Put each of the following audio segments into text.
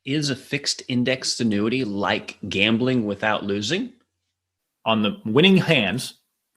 Is a fixed index annuity like gambling without losing? On the winning hands,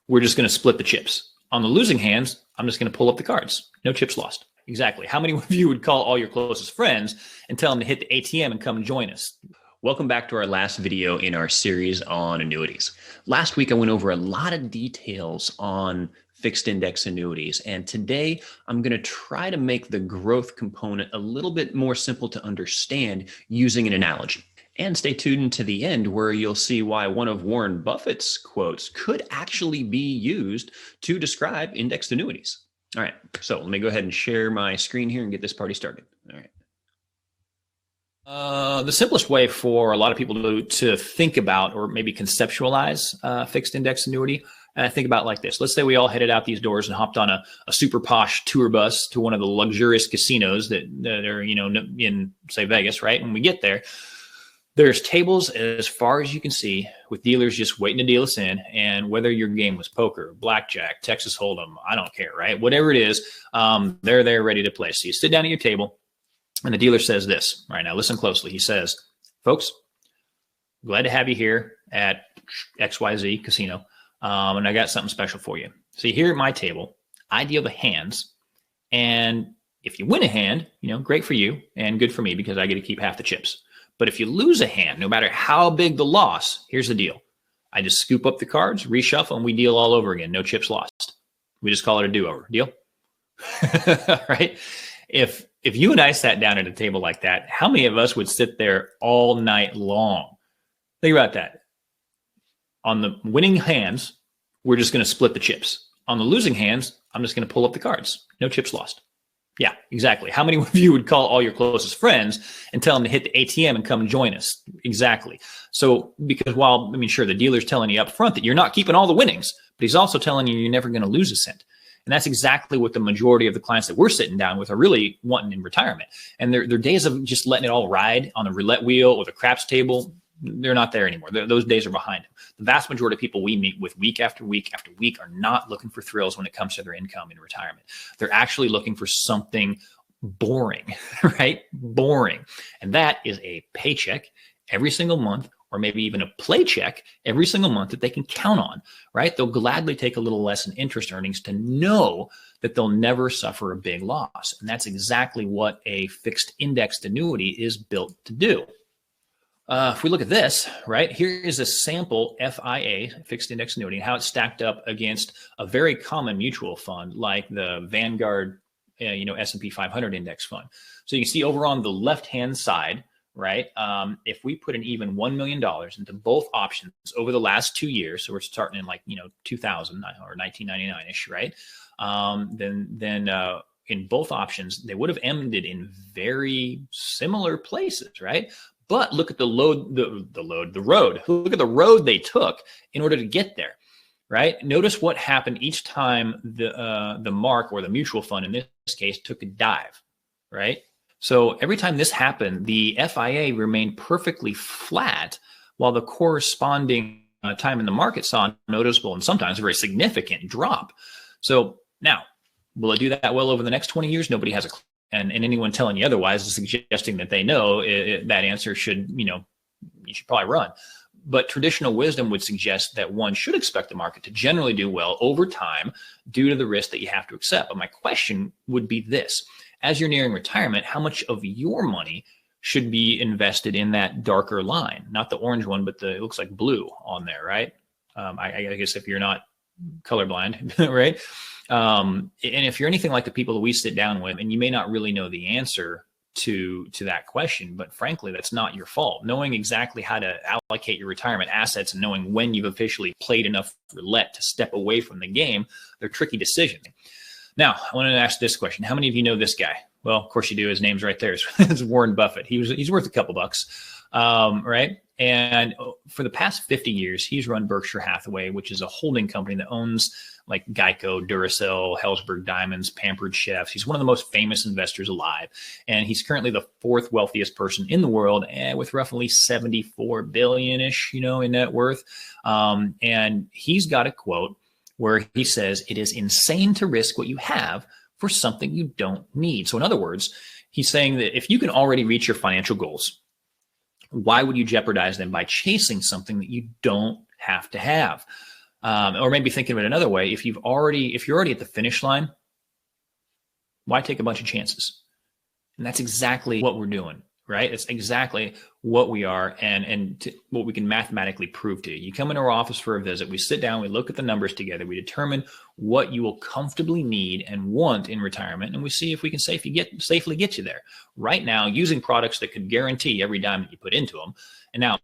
we're just going to split the chips. On the losing hands, I'm just going to pull up the cards. No chips lost. Exactly. How many of you would call all your closest friends and tell them to hit the ATM and come join us? Welcome back to our last video in our series on annuities. Last week, I went over a lot of details on fixed index annuities. And today I'm going to try to make the growth component a little bit more simple to understand using an analogy. And stay tuned to the end where you'll see why one of Warren Buffett's quotes could actually be used to describe indexed annuities. All right, so let me go ahead and share my screen here and get this party started. All right. The simplest way for a lot of people to think about or maybe conceptualize fixed index annuity, think about it like this. Let's say we all headed out these doors and hopped on a super posh tour bus to one of the luxurious casinos that are, in, say, Vegas, right? When we get there, there's tables as far as you can see with dealers just waiting to deal us in. And whether your game was poker, blackjack, Texas Hold'em, I don't care, right? Whatever it is, they're there ready to play. So you sit down at your table and the dealer says this. All right, now listen closely. He says, folks, glad to have you here at XYZ Casino. And I got something special for you. So here at my table, I deal the hands. And if you win a hand, great for you and good for me because I get to keep half the chips. But if you lose a hand, no matter how big the loss, here's the deal. I just scoop up the cards, reshuffle, and we deal all over again. No chips lost. We just call it a do-over. Deal? Right? If you and I sat down at a table like that, how many of us would sit there all night long? Think about that. On the winning hands, we're just going to split the chips. On the losing hands, I'm just going to pull up the cards. No chips lost. Yeah, exactly. How many of you would call all your closest friends and tell them to hit the ATM and come join us? Exactly. So, because sure, the dealer's telling you up front that you're not keeping all the winnings, but he's also telling you you're never going to lose a cent. And that's exactly what the majority of the clients that we're sitting down with are really wanting in retirement. And their days of just letting it all ride on the roulette wheel or the craps table, they're not there anymore. Those days are behind them. The vast majority of people we meet with week after week after week are not looking for thrills when it comes to their income in retirement. They're actually looking for something boring, right? Boring. And that is a paycheck every single month, or maybe even a play check every single month that they can count on, right? They'll gladly take a little less in interest earnings to know that they'll never suffer a big loss. And that's exactly what a fixed indexed annuity is built to do. If we look at this, right, here is a sample FIA, fixed index annuity, and how it's stacked up against a very common mutual fund like the Vanguard, S&P 500 index fund. So you can see over on the left-hand side, right, if we put an even $1 million into both options over the last 2 years, so we're starting in 2000 or 1999-ish, right, then in both options, they would have ended in very similar places, right? But look at the road. Look at the road they took in order to get there, right? Notice what happened each time the mark or the mutual fund in this case took a dive, right? So every time this happened, the FIA remained perfectly flat while the corresponding time in the market saw a noticeable and sometimes a very significant drop. So now, will it do that well over the next 20 years? Nobody has a clue. And anyone telling you otherwise is suggesting that they know that answer should, you should probably run. But traditional wisdom would suggest that one should expect the market to generally do well over time due to the risk that you have to accept. But my question would be this. As you're nearing retirement, how much of your money should be invested in that darker line? Not the orange one, but it looks like blue on there, right? I guess if you're not colorblind, right? And if you're anything like the people that we sit down with, and you may not really know the answer to that question, but frankly, that's not your fault. Knowing exactly how to allocate your retirement assets and knowing when you've officially played enough roulette to step away from the game, they're tricky decisions. Now, I want to ask this question. How many of you know this guy? Well, of course you do. His name's right there. It's Warren Buffett. He's worth a couple bucks, right? And for the past 50 years, he's run Berkshire Hathaway, which is a holding company that owns like Geico, Duracell, Helzberg Diamonds, Pampered Chefs. He's one of the most famous investors alive. And he's currently the fourth wealthiest person in the world with roughly 74 billion-ish, in net worth. And he's got a quote where he says, "It is insane to risk what you have for something you don't need." So in other words, he's saying that if you can already reach your financial goals, Why would you jeopardize them by chasing something that you don't have to have? Or maybe thinking of it another way, if you're already at the finish line, why take a bunch of chances? And that's exactly what we're doing, right? It's exactly what we are, and what we can mathematically prove to you. You come into our office for a visit, we sit down, we look at the numbers together, we determine what you will comfortably need and want in retirement, and we see if we can safely get you there. Right now, using products that could guarantee every dime that you put into them. And now,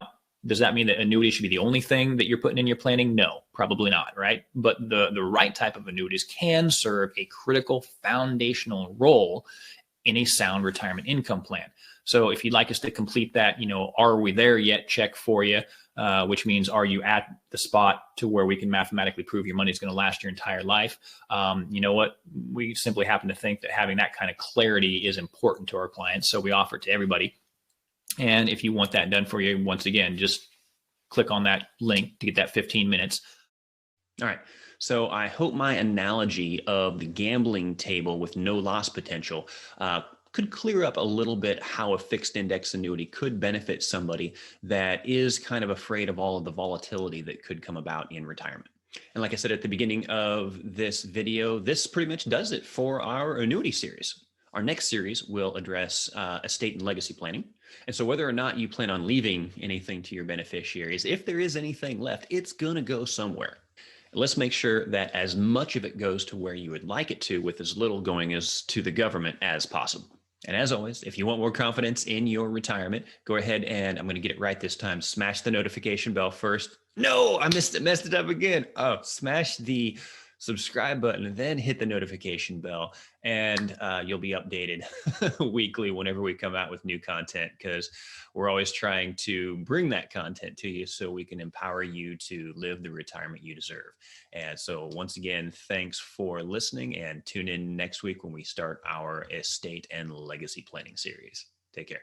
does that mean that annuity should be the only thing that you're putting in your planning? No, probably not, right? But the right type of annuities can serve a critical foundational role in a sound retirement income plan. So if you'd like us to complete that, are we there yet check for you, which means, are you at the spot to where we can mathematically prove your money is going to last your entire life? You know what? We simply happen to think that having that kind of clarity is important to our clients. So we offer it to everybody. And if you want that done for you, once again, just click on that link to get that 15 minutes. All right. So I hope my analogy of the gambling table with no loss potential could clear up a little bit how a fixed index annuity could benefit somebody that is kind of afraid of all of the volatility that could come about in retirement. And like I said at the beginning of this video, this pretty much does it for our annuity series. Our next series will address estate and legacy planning. And so whether or not you plan on leaving anything to your beneficiaries, if there is anything left, it's going to go somewhere. Let's make sure that as much of it goes to where you would like it to, with as little going as to the government as possible. And as always, if you want more confidence in your retirement, go ahead and I'm going to get it right this time. Smash the notification bell first. No, I messed it up again. Oh, smash the subscribe button and then hit the notification bell, and you'll be updated weekly whenever we come out with new content, because we're always trying to bring that content to you so we can empower you to live the retirement you deserve. And so once again, thanks for listening, and tune in next week when we start our estate and legacy planning series. Take care.